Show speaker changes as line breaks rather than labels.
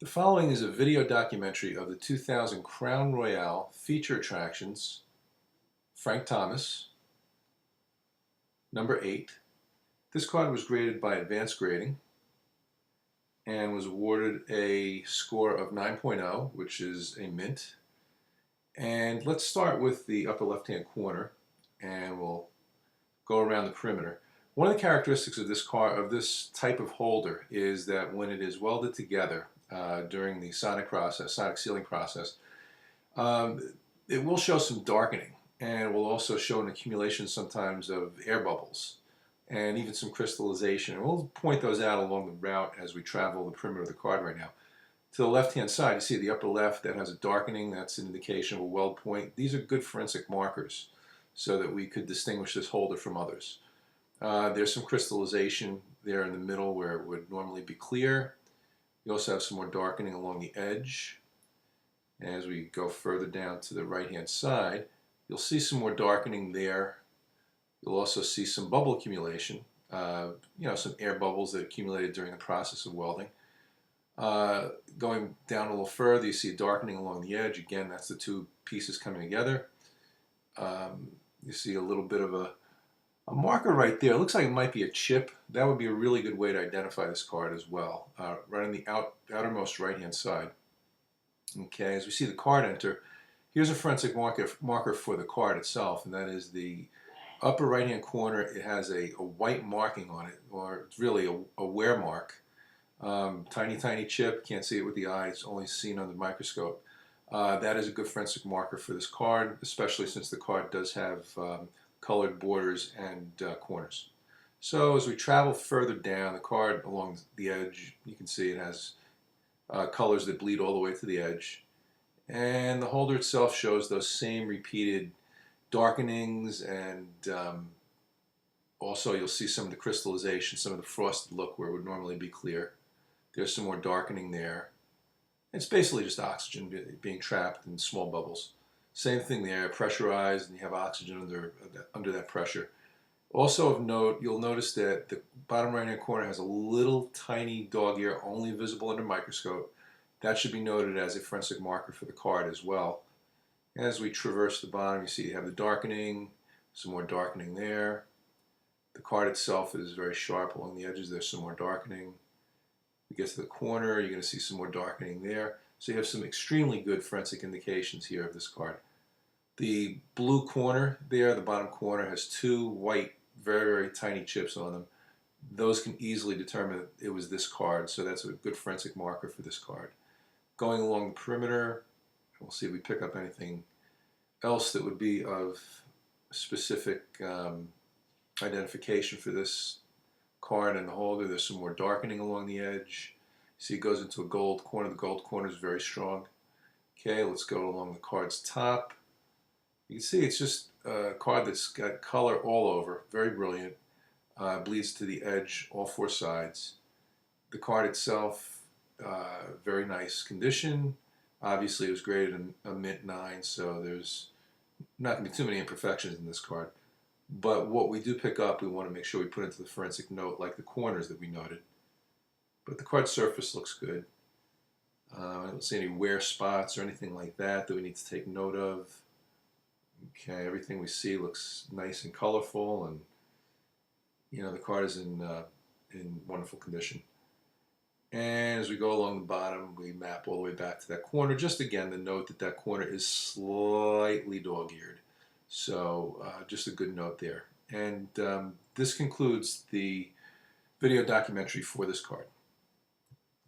The following is a video documentary of the 2000 Crown Royale feature attractions, Frank Thomas, number 8. This card was graded by advanced grading and was awarded a score of 9.0, which is a mint. And let's start with the upper left-hand corner, and we'll go around the perimeter. One of the characteristics of this card, of this type of holder, is that when it is welded together during the sonic sealing process, it will show some darkening, and will also show an accumulation sometimes of air bubbles and even some crystallization. And we'll point those out along the route as we travel the perimeter of the card right now. To the left-hand side, you see the upper left that has a darkening. That's an indication of a weld point. These are good forensic markers so that we could distinguish this holder from others. There's some crystallization there in the middle where it would normally be clear. You also have some more darkening along the edge. As we go further down to the right-hand side, you'll see some more darkening there. You'll also see some bubble accumulation, some air bubbles that accumulated during the process of welding. Going down a little further, you see a darkening along the edge. Again, that's the two pieces coming together. You see a little bit of a marker right there. It looks like it might be a chip. That would be a really good way to identify this card as well, right on the outermost right-hand side. Okay, as we see the card enter, here's a forensic marker for the card itself, and that is the upper right-hand corner. It has a white marking on it, or it's really a wear mark. Tiny, tiny chip. Can't see it with the eye. It's only seen on the microscope. That is a good forensic marker for this card, especially since the card does have colored borders and corners. So as we travel further down the card along the edge, you can see it has colors that bleed all the way to the edge. And the holder itself shows those same repeated darkenings, and also you'll see some of the crystallization, some of the frosted look where it would normally be clear. There's some more darkening there. It's basically just oxygen being trapped in small bubbles. Same thing there, pressurized, and you have oxygen under that pressure. Also of note, you'll notice that the bottom right-hand corner has a little tiny dog ear only visible under microscope. That should be noted as a forensic marker for the card as well. As we traverse the bottom, you see you have the darkening, some more darkening there. The card itself is very sharp along the edges. There's some more darkening. We get to the corner, you're going to see some more darkening there. So you have some extremely good forensic indications here of this card. The blue corner there, the bottom corner, has two white, very, very tiny chips on them. Those can easily determine that it was this card, so that's a good forensic marker for this card. Going along the perimeter, we'll see if we pick up anything else that would be of specific identification for this card and the holder. There's some more darkening along the edge. See, it goes into a gold corner. The gold corner is very strong. Okay, let's go along the card's top. You can see it's just a card that's got color all over, very brilliant. Bleeds to the edge, all four sides. The card itself, very nice condition. Obviously, it was graded a mint 9, so there's not going to be too many imperfections in this card. But what we do pick up, we want to make sure we put into the forensic note, like the corners that we noted. But the card surface looks good. I don't see any wear spots or anything like that we need to take note of. Okay, everything we see looks nice and colorful, and the card is in wonderful condition. And as we go along the bottom, we map all the way back to that corner. Just again, to note that that corner is slightly dog-eared. So just a good note there. And this concludes the video documentary for this card.